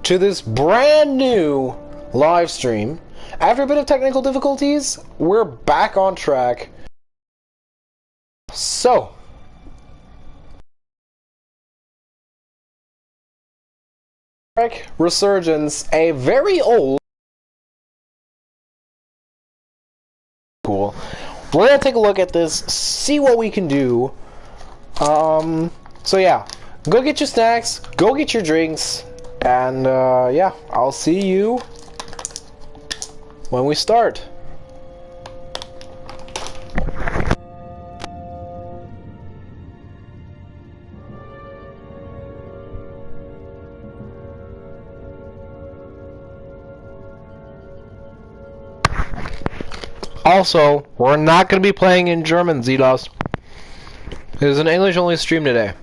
to this brand new live stream. After a bit of technical difficulties, we're back on track. So, Resurgence, a very old. Cool. We're gonna take a look at this, see what we can do. So yeah, go get your snacks, go get your drinks, and yeah, I'll see you when we start. Also, we're not going to be playing in German, ZDOS. It is an English-only stream today.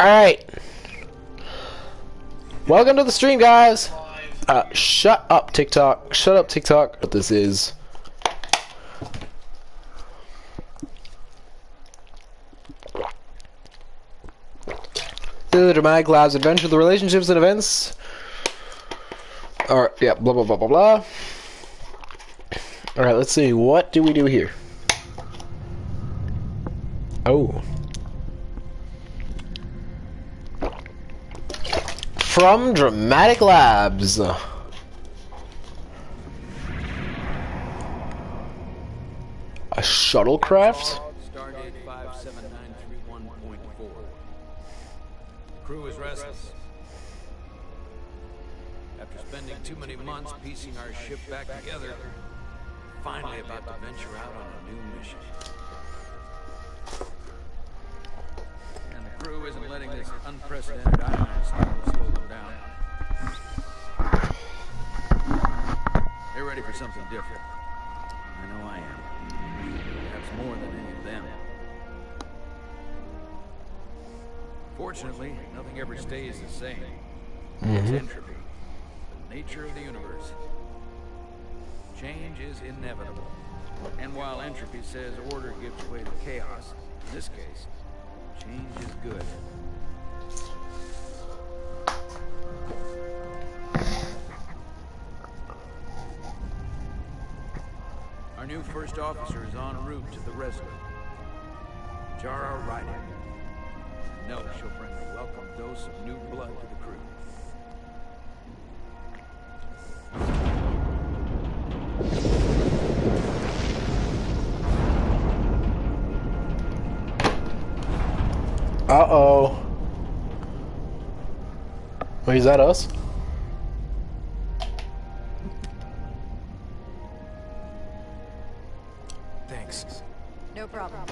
Alright. Welcome to the stream, guys. Shut up, TikTok. Shut up, TikTok. What this is. The dramatic labs, adventure, the relationships and events. Alright, yeah, blah, blah, blah, blah, blah. Alright, let's see. What do we do here? Oh. From Dramatic Labs. A shuttlecraft? Stardate 57931.4. The crew is restless. After spending too many months piecing our ship back together, finally about to venture out on a new mission. And the crew isn't letting this unprecedented island slow them down. They're ready for something different. I know I am. Perhaps more than any of them. Fortunately, nothing ever stays the same. It's entropy, the nature of the universe. Change is inevitable. And while entropy says order gives way to chaos, in this case, change is good. Our new first officer is en route to the Resurrgance. Jara Ryder. I know she'll bring a welcome dose of new blood to the crew. Uh-oh. Wait, is that us? Thanks. No problem.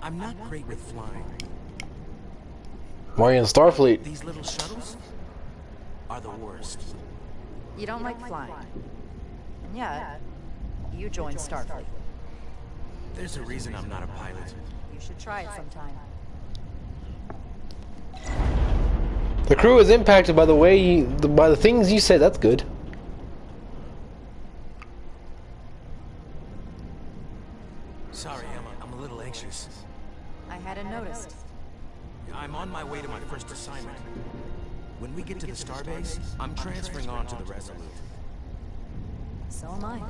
I'm not great with flying. Why are you in Starfleet? These little shuttles are the worst. You don't like flying. And yet, you joined Starfleet. There's a reason I'm not a pilot. You should try it sometime. The crew is impacted by the way by the things you said. That's good. Sorry, I'm a little anxious. I hadn't noticed. I'm on my way to my first assignment. When we get to the starbase, I'm transferring on to the Resolute. So am I.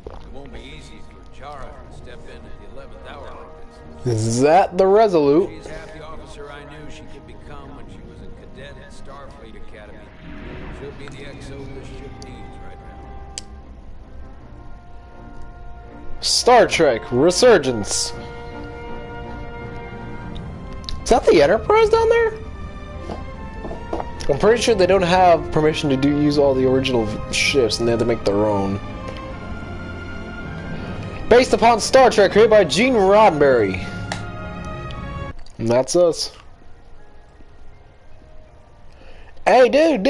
It won't be easy if you're Chara step in at the 11th hour like this. Is that the Resolute? She's half the officer I knew she could become when she was a cadet at Starfleet Academy. She'll be the XO this ship needs right now. Star Trek Resurgence. Is that the Enterprise down there? I'm pretty sure they don't have permission to use all the original ships and they have to make their own. Based upon Star Trek, created by Gene Roddenberry. And that's us. Hey, dude.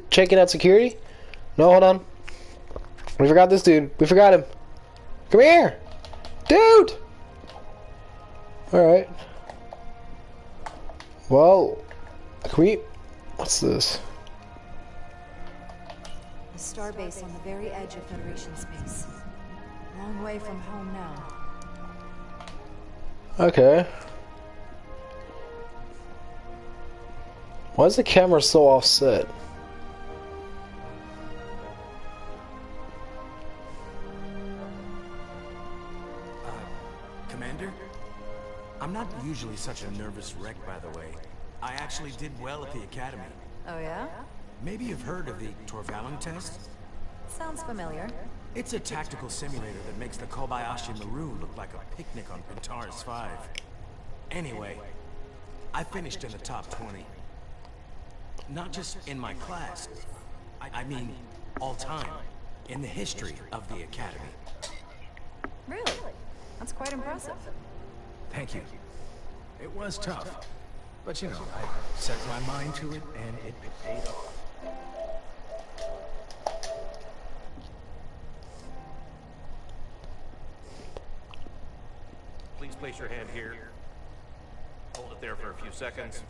Checking out security? No, hold on. We forgot this dude. We forgot him. Come here. Dude! Alright. Well, can we... What's this? A starbase on the very edge of Federation space. Long way from home now. Okay. Why is the camera so offset? Commander? I'm not usually such a nervous wreck, by the way. I actually did well at the Academy. Oh yeah? Maybe you've heard of the Torvalin test? Sounds familiar. It's a tactical simulator that makes the Kobayashi Maru look like a picnic on Pintaris 5. Anyway, I finished in the top 20. Not just in my class. I mean, all time. In the history of the Academy. Really? That's quite impressive. Thank you. It was tough. But you know, I set my mind to it and it paid off. Please place your hand here. Hold it there for a few seconds.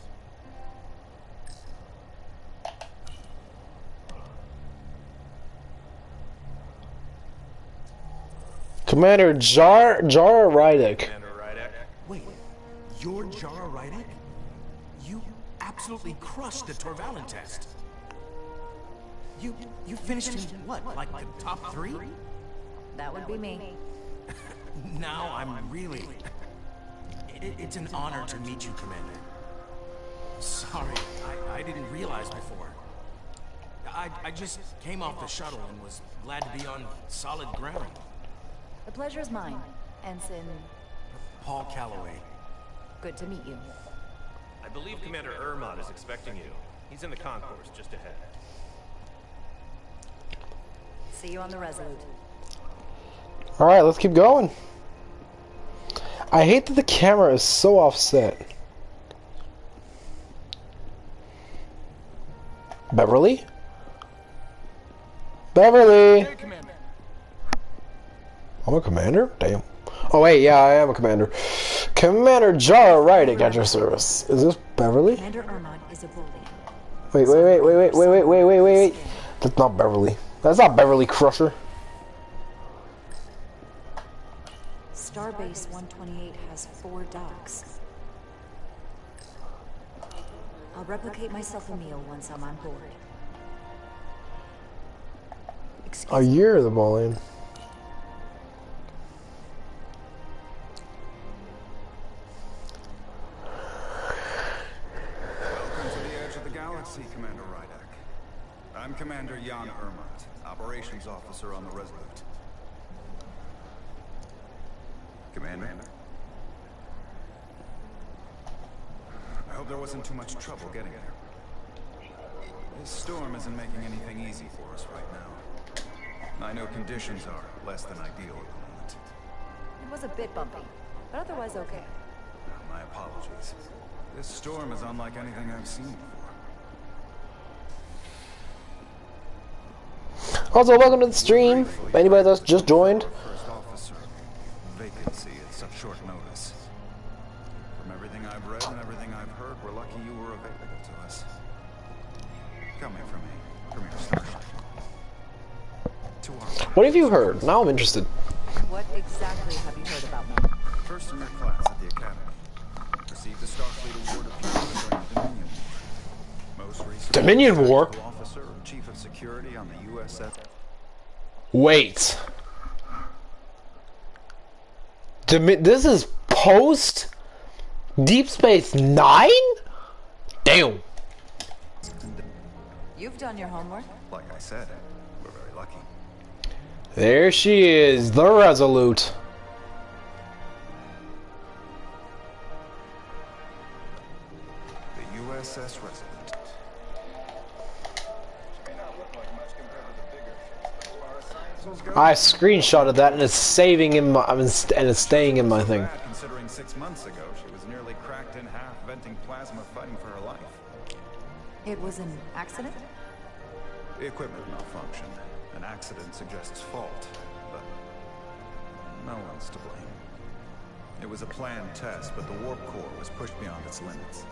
Commander Jara Rydek. Commander Rydek. Wait, you're Jara Rydek? You absolutely crushed the Torvalin test. You finished in what, like the top 3? That would be me. Now I'm really... It's an honor to meet you, Commander. Sorry, I didn't realize before. I just came off the shuttle and was glad to be on solid ground. The pleasure is mine, Ensign. Paul Calloway. Good to meet you. I believe Commander Ermont is expecting you. He's in the concourse just ahead. See you on the Resolute. Alright, let's keep going. I hate that the camera is so offset. Beverly? Beverly! Hey, Commander. I'm a commander? Damn. Oh wait, yeah, I am a commander. Commander Jara Rydek at your service. Is this Beverly? Commander Ermont is a bully. Wait. That's not Beverly. That's not Beverly Crusher. Starbase 128 has 4 docks. I'll replicate myself a meal once I'm on board. Oh, you're the bully. Welcome to the edge of the galaxy, Commander Rydek. I'm Commander Jan Ermont, Operations Officer on the Resolute. Commander? I hope there wasn't too much trouble getting here. This storm isn't making anything easy for us right now. I know conditions are less than ideal at the moment. It was a bit bumpy, but otherwise okay. My apologies. This storm is unlike anything I've seen before. Also, welcome to the stream. If anybody that's just joined. First officer, vacancy at such short notice. From everything I've read and everything I've heard, we're lucky you were available to us. Coming from a Premier Starship. What have you heard? Now I'm interested. What exactly have you heard about me? First in your class at the Academy. Received the Starfleet Award of Heroes during Dominion War. Most recently, Dominion War? Officer and Chief of Security on the USS. Wait. This is post Deep Space Nine? Damn. You've done your homework. Like I said, we're very lucky. There she is, the Resolute. The USS Resolute. I screenshotted that and it's saving in my and it's staying in my thing. Considering 6 months ago she was nearly cracked in half, venting plasma, fighting for her life. It was an accident? The equipment malfunctioned. An accident suggests fault, but no one's to blame. It was a planned test, but the warp core was pushed beyond its limits.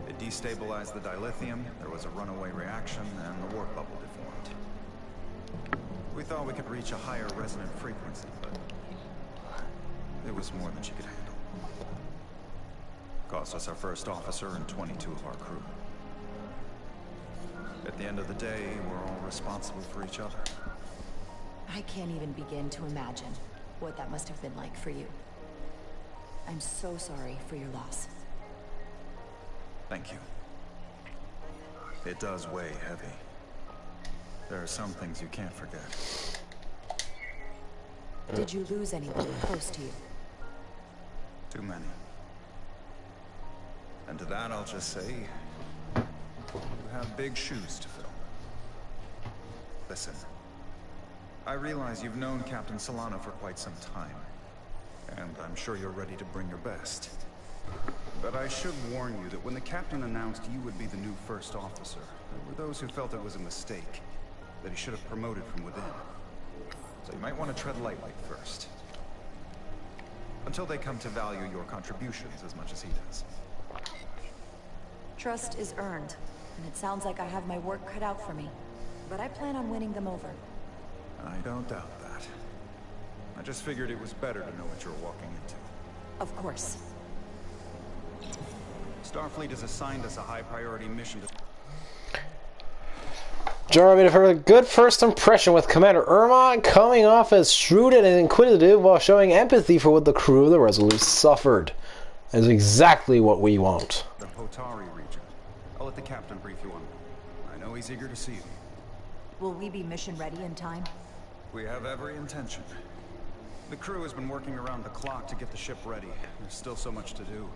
It destabilized the dilithium, there was a runaway reaction, and the warp bubble deformed. We thought we could reach a higher resonant frequency, but it was more than she could handle. Cost us our first officer and 22 of our crew. At the end of the day, we're all responsible for each other. I can't even begin to imagine what that must have been like for you. I'm so sorry for your loss. Thank you. It does weigh heavy. There are some things you can't forget. Did you lose anybody close to you? Too many. And to that I'll just say, you have big shoes to fill. Listen, I realize you've known Captain Solano for quite some time, and I'm sure you're ready to bring your best. But I should warn you that when the captain announced you would be the new first officer, there were those who felt it was a mistake, that he should have promoted from within. So you might want to tread lightly first. Until they come to value your contributions as much as he does. Trust is earned, and it sounds like I have my work cut out for me. But I plan on winning them over. I don't doubt that. I just figured it was better to know what you're walking into. Of course. Starfleet has assigned us a high-priority mission to... Jara made a good first impression with Commander Ermont coming off as shrewd and inquisitive while showing empathy for what the crew of the Resolute suffered. That is exactly what we want. The Potari region. I'll let the captain brief you on that. I know he's eager to see you. Will we be mission ready in time? We have every intention. The crew has been working around the clock to get the ship ready. There's still so much to do.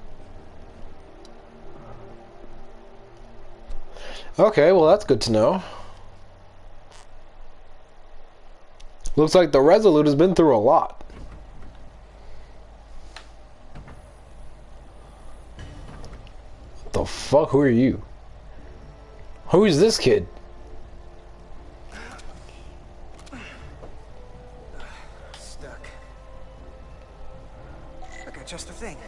Okay, well that's good to know. Looks like the Resolute has been through a lot. What the fuck? Who are you? Who's this kid? Stuck. I got just the thing.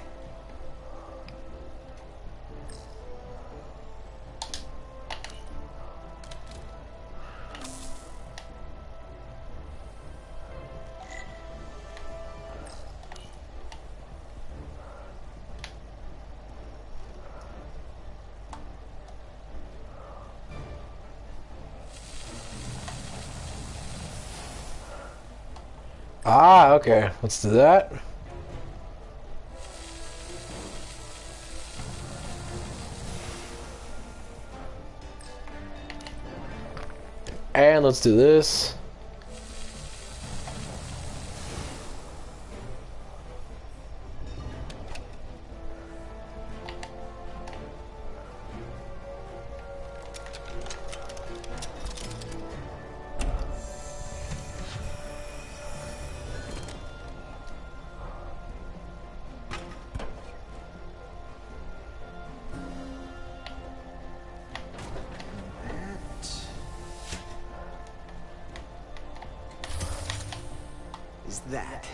Ah, okay. Let's do that. And let's do this. Is that.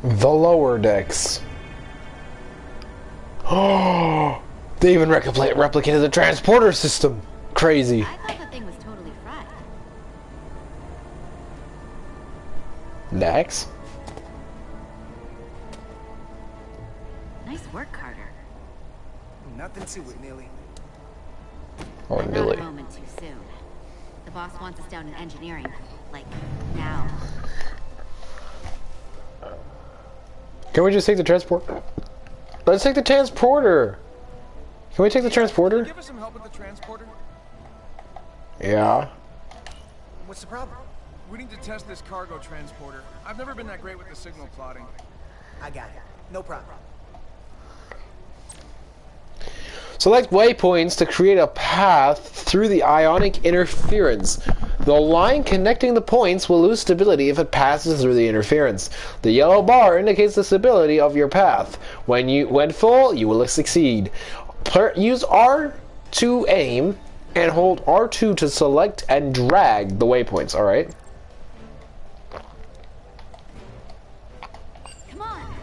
The lower decks. Oh, they even replicated the transporter system. Crazy. I thought the thing was totally fried. Dax? Nice work, Carter. Nothing to it, Neely. Or Not Nilly. a moment too soon. The boss wants us down in engineering. Like, now. Can we just take the transport? Let's take the transporter. Can we take the transporter? Give us some help with the transporter. Yeah. What's the problem? We need to test this cargo transporter. I've never been that great with the signal plotting. I got it. No problem. Select waypoints to create a path through the ionic interference. The line connecting the points will lose stability if it passes through the interference. The yellow bar indicates the stability of your path. When full, you will succeed. Use R to aim and hold R2 to select and drag the waypoints, alright? Come on!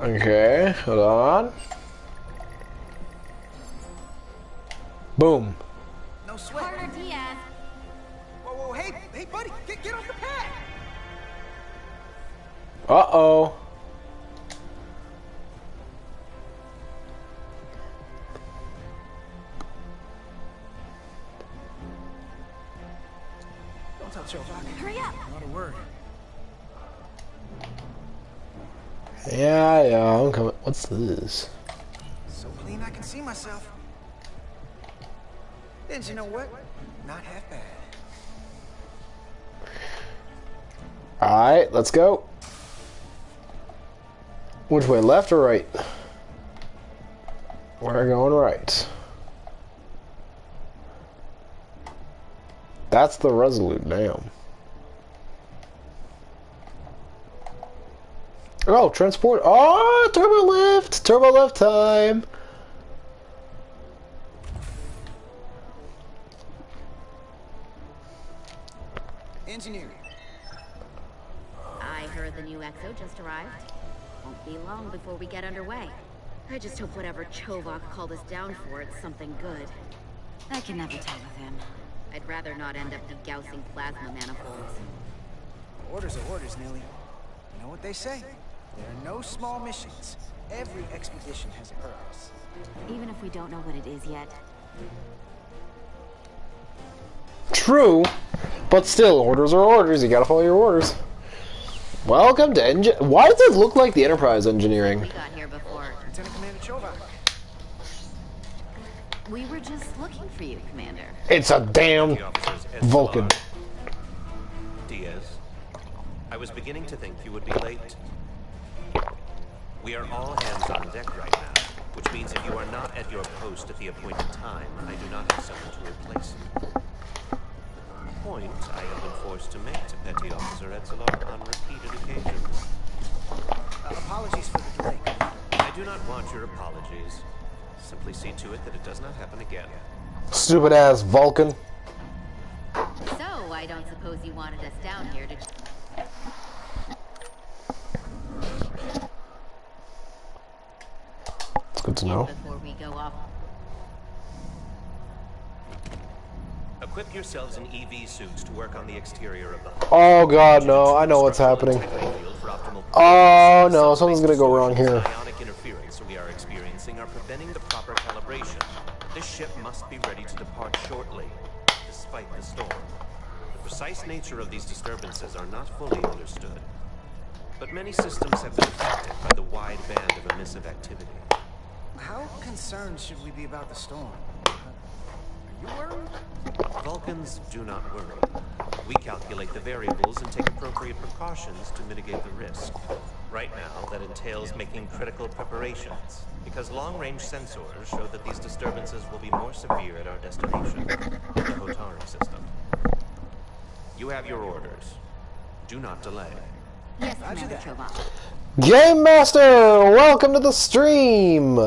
Okay, hold on. Boom. No sweat. Carter Diaz! Whoa, hey, buddy, get off the pad. Uh-oh. Don't tell Joe about it. Hurry up! Not a word. Yeah, I'm coming. What's this? So clean I can see myself. And you know what? Not half bad. Alright, let's go. Which way, left or right? We're going right. That's the Resolute, damn. Oh, transport. Oh, turbo lift! Turbo lift time! Engineering. I heard the new EXO just arrived. Won't be long before we get underway. I just hope whatever Chovak called us down for is something good. I can never tell with him. I'd rather not end up degousing plasma manifolds. Orders are orders, Neely. You know what they say? There are no small missions. Every expedition has a purpose. Even if we don't know what it is yet. True, but still, orders are orders. You gotta follow your orders. Welcome to Why does it look like the Enterprise engineering? We got here before. Lieutenant Commander Chovak. We were just looking for you, Commander. It's a damn The officers Vulcan. Diaz, I was beginning to think you would be late. We are all hands on deck right now, which means if you are not at your post at the appointed time, I do not have someone to replace you. Point I have been forced to make to Petty Officer Etzler on repeated occasions. Apologies for the delay. I do not want your apologies. Simply see to it that it does not happen again. Stupid ass Vulcan. So, I don't suppose you wanted us down here to... It's good to know. Before we go off... Equip yourselves in EV suits to work on the exterior of the hull. Oh god, no. I know what's happening. Oh no, something's gonna go wrong here. Ionic interference we are experiencing are preventing the proper calibration. This ship must be ready to depart shortly, despite the storm. The precise nature of these disturbances are not fully understood, but many systems have been affected by the wide band of emissive activity. How concerned should we be about the storm? Are you worried? Vulcans do not worry. We calculate the variables and take appropriate precautions to mitigate the risk. Right now, that entails making critical preparations, because long-range sensors show that these disturbances will be more severe at our destination, the Hotari system. You have your orders. Do not delay. Yes, Commander Chovak. Game Master, welcome to the stream.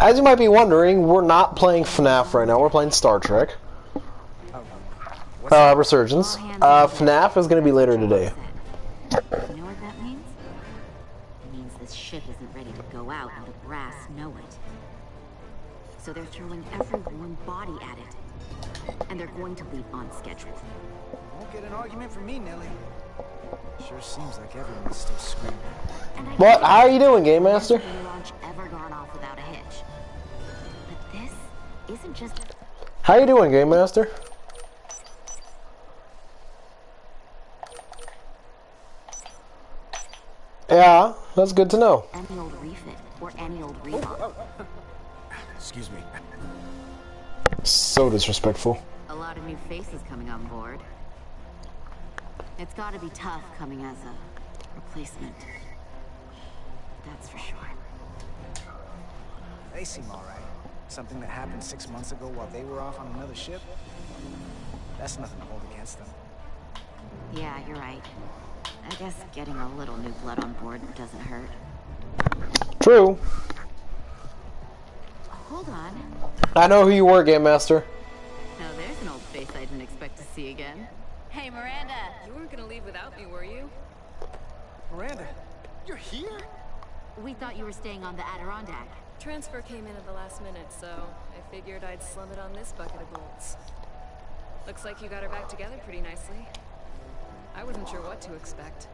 As you might be wondering, we're not playing FNAF right now. We're playing Star Trek. Resurgence. FNAF is going to be later today. You know what that means? It means this ship isn't ready to go out, and the brass know it. so they're throwing every warm body at it. And they're going to leave on schedule. Won't get an argument from me, Nelly. Sure seems like everyone's still screaming. What? How are you doing, Game Master? No launch ever gone off without a hitch. But this isn't just... How you doing, Game Master? Yeah, that's good to know. Any old refit or any old remodel. Excuse me. So disrespectful. A lot of new faces coming on board. It's gotta be tough coming as a replacement. That's for sure. They seem alright. Something that happened 6 months ago while they were off on another ship? That's nothing to hold against them. Yeah, you're right. I guess getting a little new blood on board doesn't hurt. True. Hold on. I know who you were, Game Master. Now there's an old face I didn't expect to see again. Hey, Miranda! You weren't gonna leave without me, were you? Miranda, you're here? We thought you were staying on the Adirondack. Transfer came in at the last minute, so I figured I'd slum it on this bucket of bolts. Looks like you got her back together pretty nicely. I wasn't sure what to expect.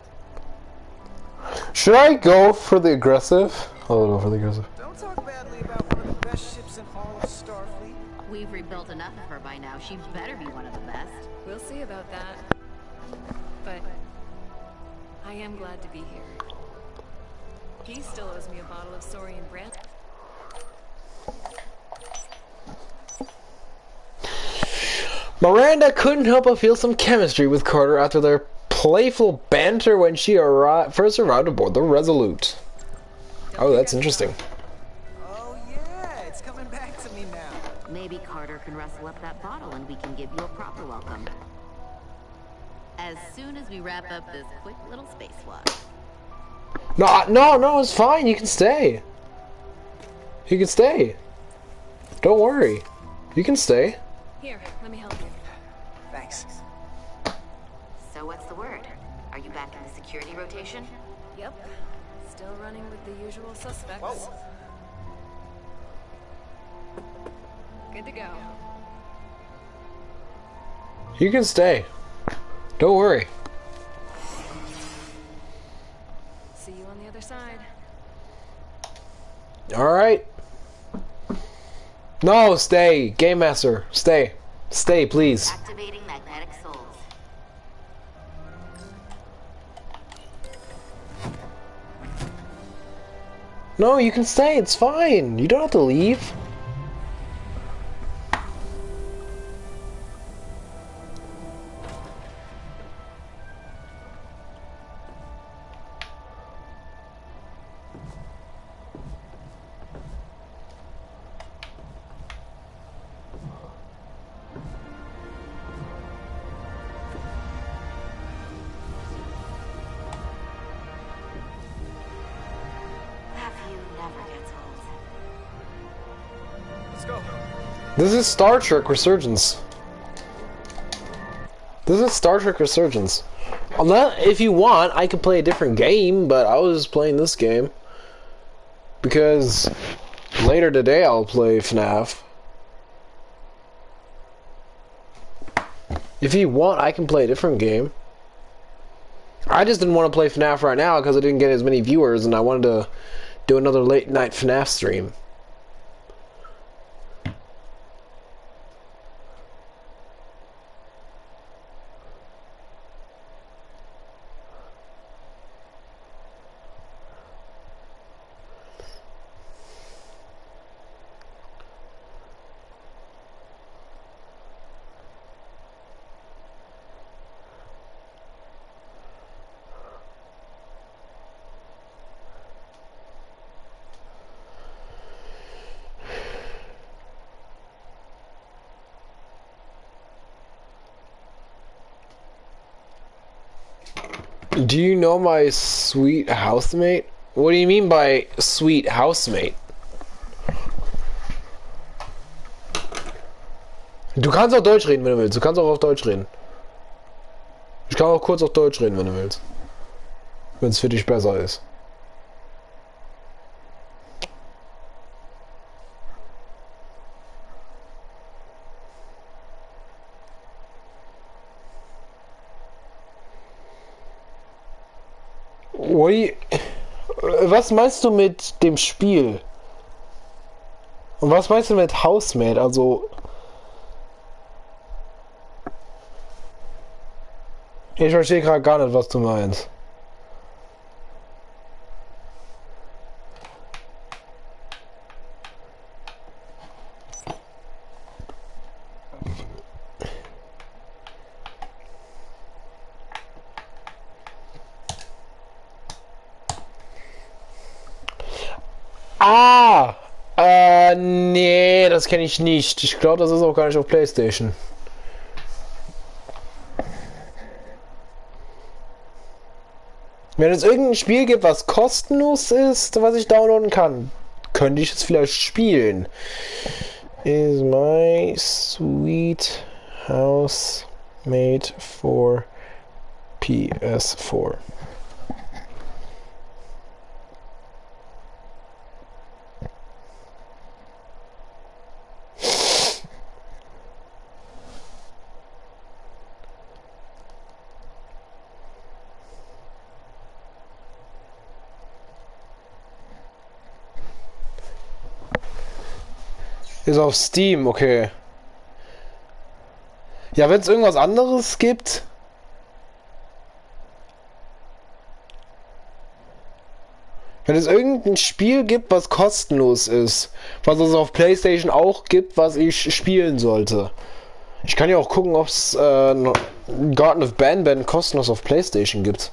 Should I go for the aggressive? I'll go for the aggressive. Don't talk badly about one of the best ships in all of Starfleet. We've rebuilt enough of her by now. She better be one of the best. We'll see about that. But I am glad to be here. He still owes me a bottle of Saurian brand. Miranda couldn't help but feel some chemistry with Carter after their playful banter when she first arrived aboard the Resolute. Oh, that's interesting. Oh yeah, it's coming back to me now. Maybe Carter can rustle up that bottle and we can give you a proper welcome. As soon as we wrap up this quick little spacewalk. No, it's fine. You can stay. You can stay. Don't worry. You can stay. Here, let me help you. Thanks. So what's the word? Are you back in the security rotation? Yep. Still running with the usual suspects. Whoa. Good to go. You can stay. Don't worry. See you on the other side. Alright. No, stay. Game Master, stay. Stay, please. Activating magnetic souls. No, you can stay. It's fine. You don't have to leave. This is Star Trek Resurgence. This is Star Trek Resurgence. If you want, I could play a different game, but I was playing this game. Because later today I'll play FNAF. If you want, I can play a different game. I just didn't want to play FNAF right now because I didn't get as many viewers and I wanted to do another late night FNAF stream. Do you know my sweet housemate? What do you mean by sweet housemate? Du kannst auch Deutsch reden, wenn du willst. Du kannst auch auf Deutsch reden. Ich kann auch kurz auf Deutsch reden, wenn du willst. Wenn es für dich besser ist. Ui. Was meinst du mit dem Spiel? Und was meinst du mit Housemate? Also... Ich verstehe gerade gar nicht, was du meinst. Ah! Nee, das kenne ich nicht. Ich glaube, das ist auch gar nicht auf PlayStation. Wenn es irgendein Spiel gibt, was kostenlos ist, was ich downloaden kann, könnte ich es vielleicht spielen. Is my sweet house made for PS4? Ist auf Steam, okay. Ja, wenn es irgendwas anderes gibt. Wenn es irgendein Spiel gibt, was kostenlos ist, was es auf PlayStation auch gibt, was ich spielen sollte. Ich kann ja auch gucken, ob es Garden of Banban kostenlos auf PlayStation gibt.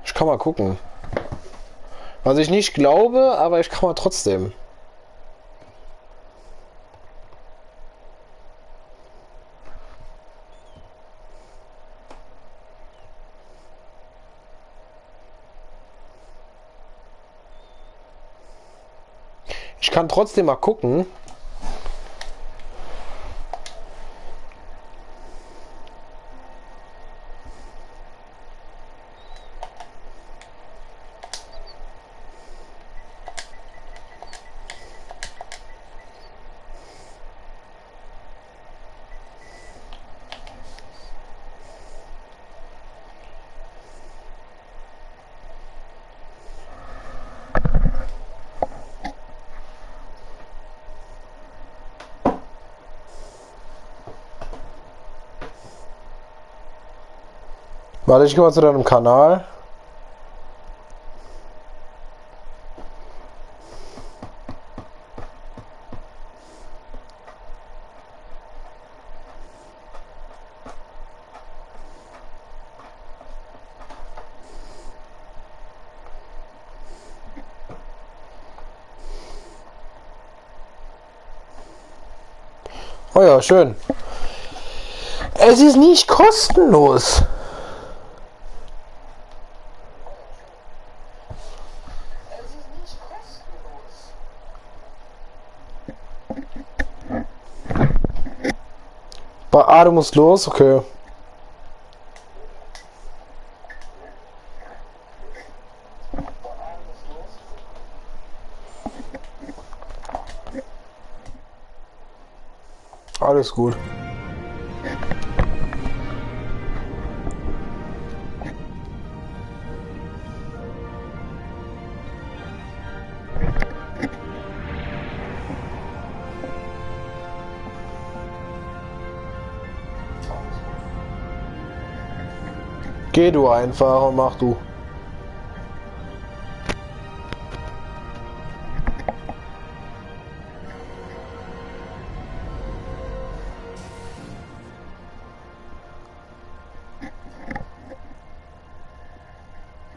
Ich kann mal gucken. Was ich nicht glaube, aber ich kann mal trotzdem. Ich kann trotzdem mal gucken. Warte, ich gehe mal zu deinem Kanal. Oh ja, schön. Es ist nicht kostenlos. Ah, du musst los? Okay. Alles gut. Geh du einfach und mach du.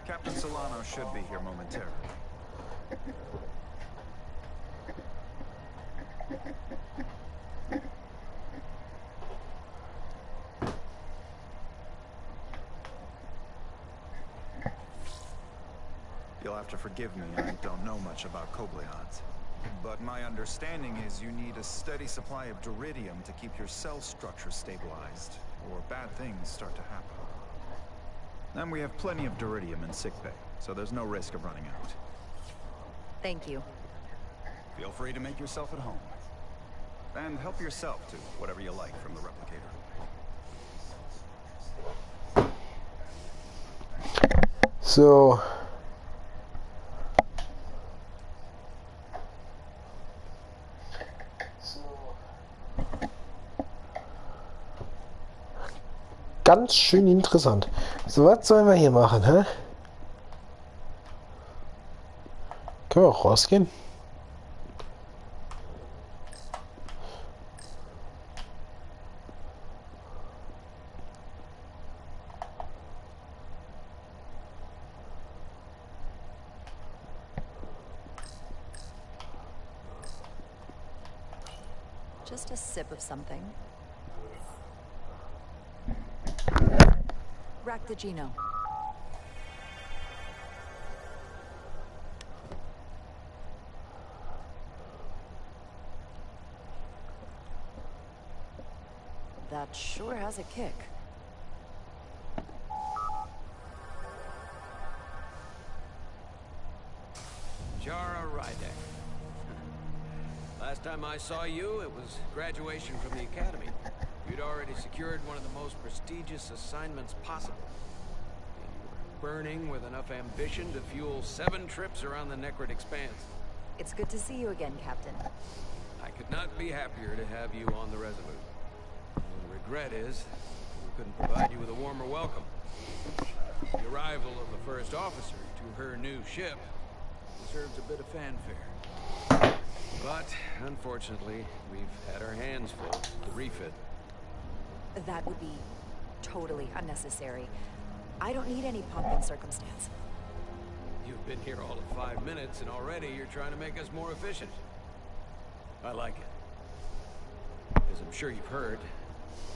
Captain Solano should be here momentarily. You'll have to forgive me, I don't know much about Kobleons. But my understanding is you need a steady supply of duridium to keep your cell structure stabilized, or bad things start to happen. And we have plenty of duridium in sickbay, so there's no risk of running out. Thank you. Feel free to make yourself at home. And help yourself to whatever you like from the replicator. So ganz schön interessant. So, was sollen wir hier machen, hä? Können wir auch rausgehen? Just a sip of something. Rack the Geno. That sure has a kick. Jara Rydek. Last time I saw you, it was graduation from the academy. You'd already secured one of the most prestigious assignments possible. And you were burning with enough ambition to fuel 7 trips around the Necrid Expanse. It's good to see you again, Captain. I could not be happier to have you on the Resolute. The regret is, we couldn't provide you with a warmer welcome. The arrival of the first officer to her new ship deserves a bit of fanfare. But, unfortunately, we've had our hands full with the refit. That would be totally unnecessary. I don't need any pomp and circumstance. You've been here all of 5 minutes, and already you're trying to make us more efficient. I like it. As I'm sure you've heard,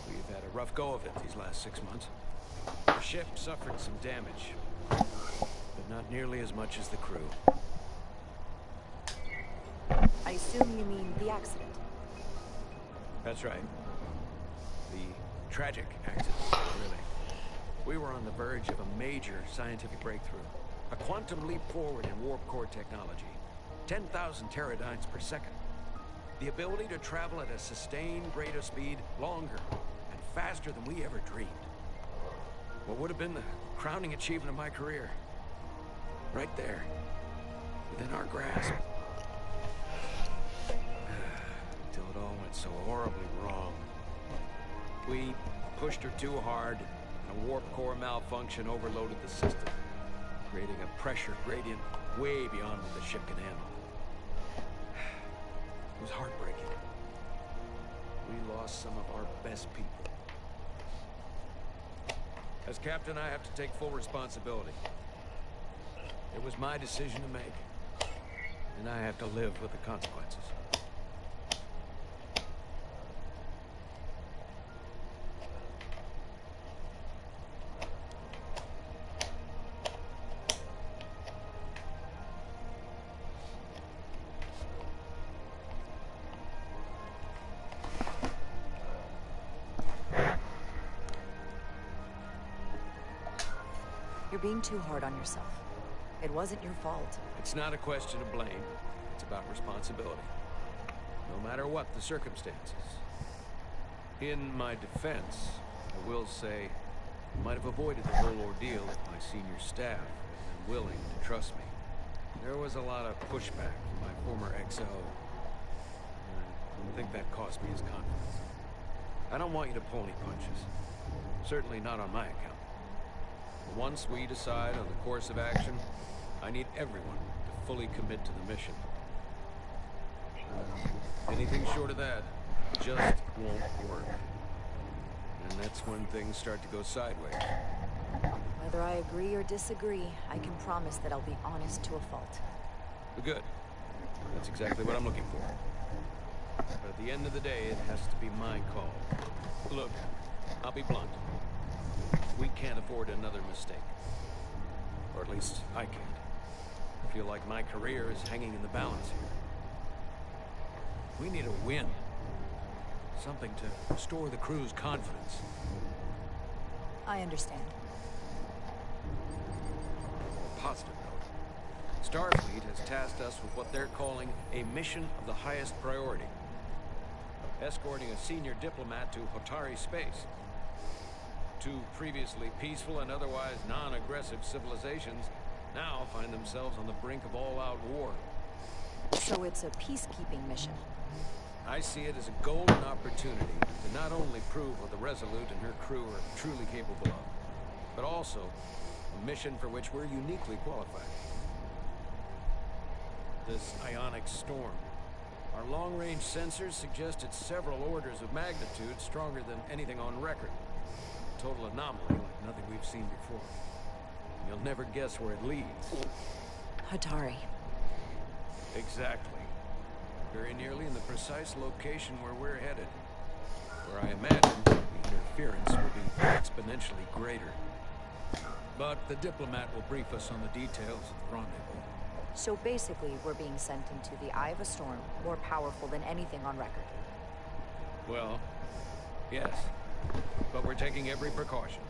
we've had a rough go of it these last 6 months. The ship suffered some damage, but not nearly as much as the crew. I assume you mean the accident. That's right. The tragic accident, really. We were on the verge of a major scientific breakthrough. A quantum leap forward in warp core technology. 10,000 teradynes per second. The ability to travel at a sustained rate of speed longer and faster than we ever dreamed. What would have been the crowning achievement of my career. Right there. Within our grasp. Till it all went so horribly wrong. We pushed her too hard, and a warp core malfunction overloaded the system, creating a pressure gradient way beyond what the ship can handle. It was heartbreaking. We lost some of our best people. As captain, I have to take full responsibility. It was my decision to make, and I have to live with the consequences. You're being too hard on yourself. It wasn't your fault. It's not a question of blame. It's about responsibility. No matter what the circumstances. In my defense, I will say I might have avoided the whole ordeal if my senior staff had been willing to trust me. There was a lot of pushback from my former XO. I think that cost me his confidence. I don't want you to pull any punches. Certainly not on my account. Once we decide on the course of action, I need everyone to fully commit to the mission. Anything short of that just won't work. And that's when things start to go sideways. Whether I agree or disagree, I can promise that I'll be honest to a fault. Good. That's exactly what I'm looking for. But at the end of the day, it has to be my call. Look, I'll be blunt. We can't afford another mistake. Or at least I can't. I feel like my career is hanging in the balance here. We need a win. Something to restore the crew's confidence. I understand. On a positive note, Starfleet has tasked us with what they're calling a mission of the highest priority. Escorting a senior diplomat to Hotari space. Two previously peaceful and otherwise non-aggressive civilizations now find themselves on the brink of all-out war. So it's a peacekeeping mission. I see it as a golden opportunity to not only prove what the Resolute and her crew are truly capable of, but also a mission for which we're uniquely qualified. This ionic storm. Our long-range sensors suggest it's several orders of magnitude stronger than anything on record. A total anomaly like nothing we've seen before. You'll never guess where it leads. Hatari. Exactly. Very nearly in the precise location where we're headed. Where I imagine the interference will be exponentially greater. But the diplomat will brief us on the details of the rendezvous. So basically, we're being sent into the eye of a storm, more powerful than anything on record. Well, yes. But we're taking every precaution.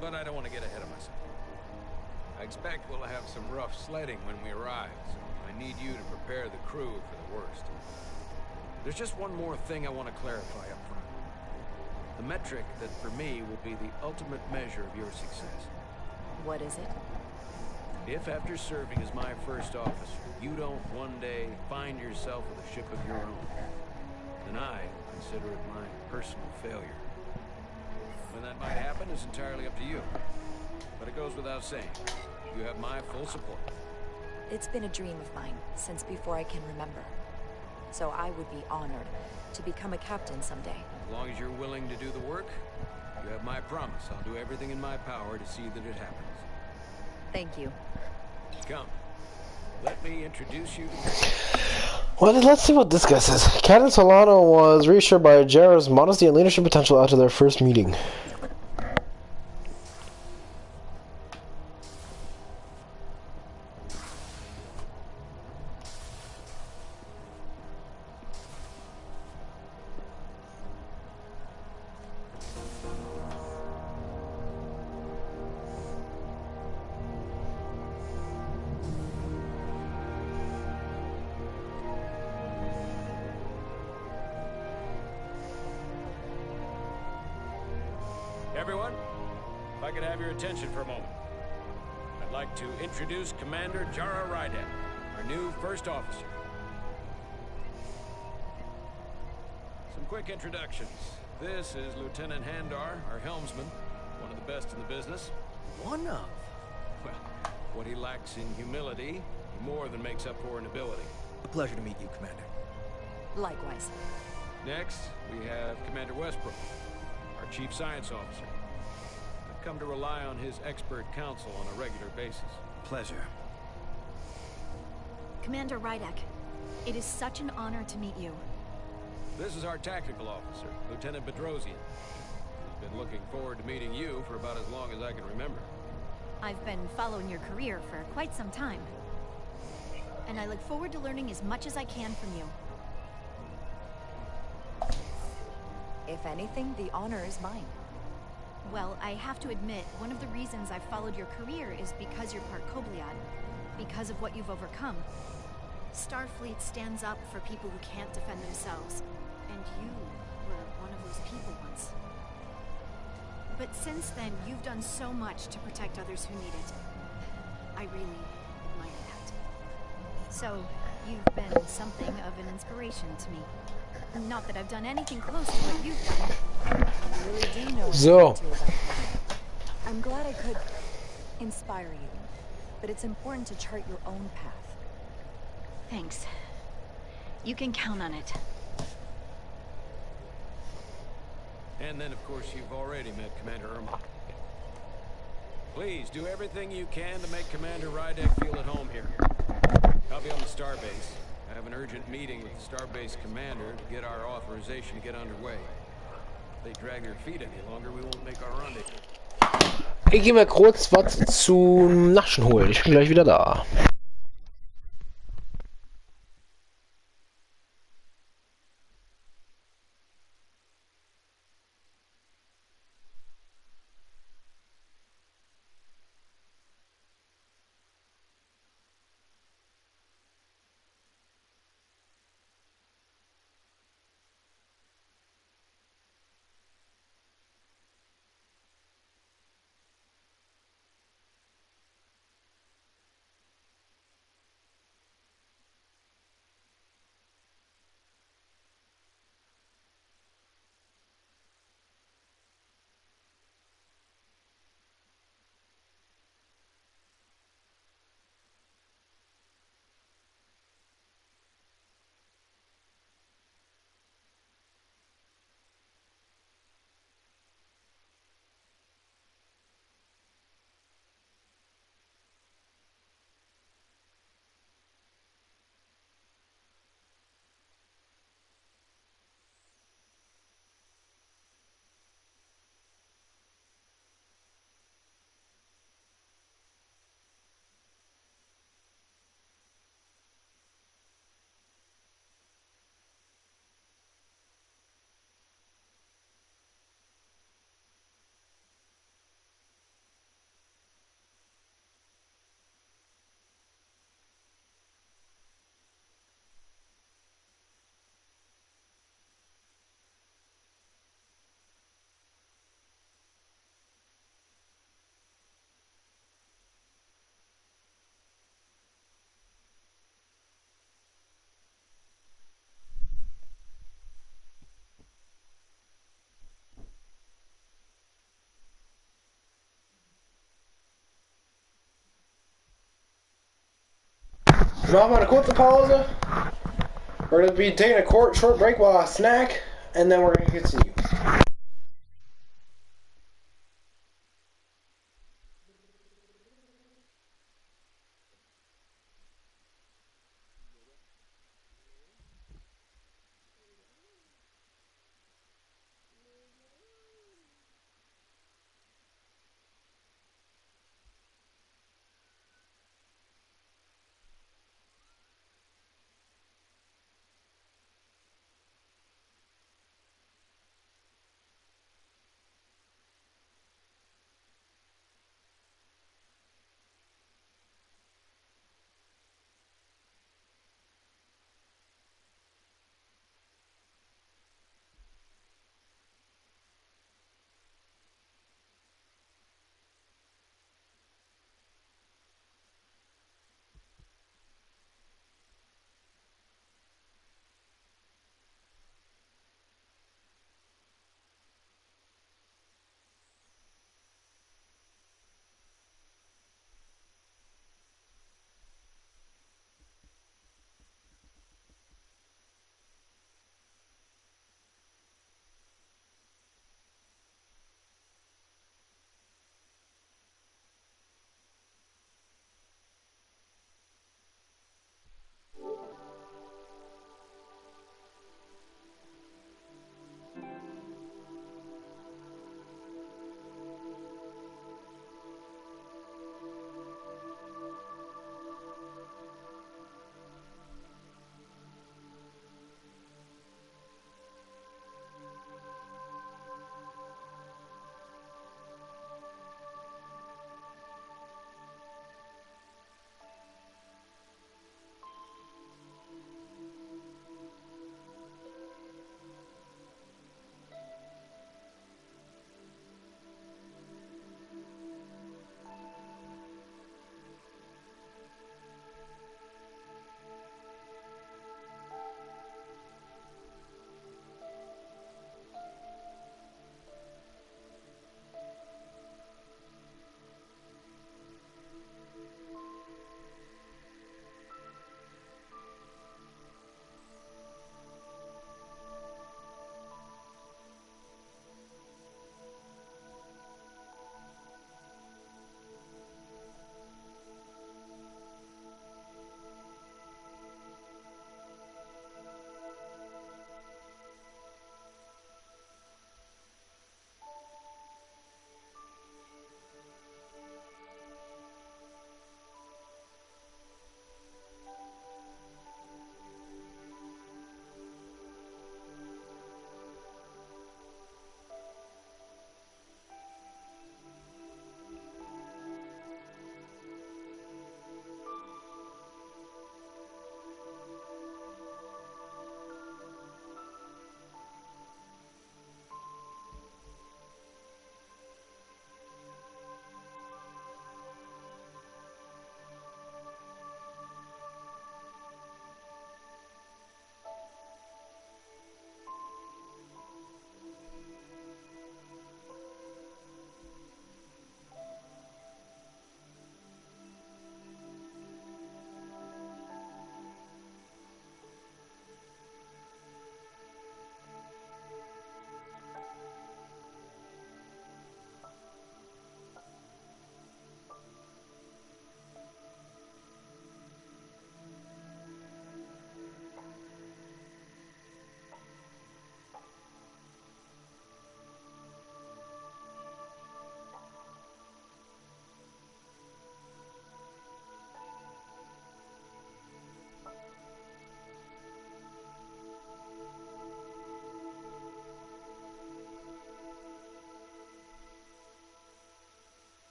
But I don't want to get ahead of myself. I expect we'll have some rough sledding when we arrive, so I need you to prepare the crew for the worst. There's just one more thing I want to clarify up front. The metric that for me will be the ultimate measure of your success. What is it? If after serving as my first officer, you don't one day find yourself with a ship of your own, then I consider it my personal failure. When that might happen is entirely up to you. But it goes without saying, you have my full support. It's been a dream of mine since before I can remember. So I would be honored to become a captain someday. As long as you're willing to do the work, you have my promise. I'll do everything in my power to see that it happens. Thank you. Come. Let me introduce you to... Well, let's see what this guy says. Captain Solano was reassured by Jarrah's modesty and leadership potential after their first meeting. Everyone, if I could have your attention for a moment. I'd like to introduce Commander Jarrah Rydek, our new first officer. Some quick introductions. This is Lieutenant Handar, our helmsman, one of the best in the business. One of? Well, what he lacks in humility, he more than makes up for in ability. A pleasure to meet you, Commander. Likewise. Next, we have Commander Westbrook, our Chief Science Officer. I've come to rely on his expert counsel on a regular basis. Pleasure. Commander Rydek, it is such an honor to meet you. This is our tactical officer, Lieutenant Bedrosian. He's been looking forward to meeting you for about as long as I can remember. I've been following your career for quite some time. And I look forward to learning as much as I can from you. If anything, the honor is mine. Well, I have to admit, one of the reasons I've followed your career is because you're part Kobliad. Because of what you've overcome. Starfleet stands up for people who can't defend themselves. And you were one of those people once. But since then, you've done so much to protect others who need it. I really admire that. So, you've been something of an inspiration to me. Not that I've done anything close to what you've done. You really do know So. what to do about that. I'm glad I could inspire you. But it's important to chart your own path. Thanks. You can count on it. And then, of course, you've already met Commander Irma. Please, do everything you can to make Commander Rydek feel at home here. I'll be on the starbase. I have an urgent meeting with the starbase commander to get our authorization to get underway. If they drag their feet any longer, we won't make our rendezvous. Ich gehe mal kurz was zum Naschen holen. Ich bin gleich wieder da. Mom, want a quarter pause? We're going to be taking a short break while I snack, and then we're going to continue.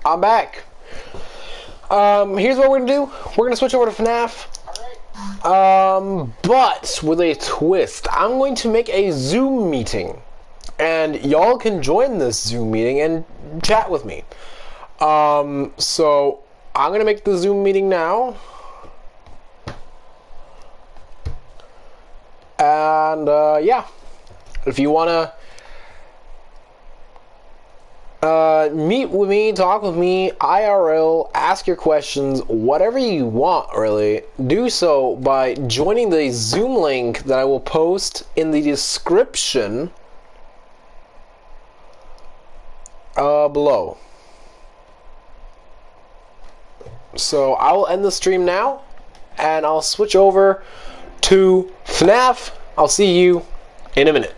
I'm back. Here's what we're gonna do. We're gonna switch over to FNAF. But with a twist. I'm going to make a Zoom meeting. And y'all can join this Zoom meeting and chat with me. So I'm gonna make the Zoom meeting now. And yeah, if you wanna meet with me, talk with me, IRL, ask your questions, whatever you want, really, do so by joining the Zoom link that I will post in the description below. So I will end the stream now, and I'll switch over to FNAF. I'll see you in a minute.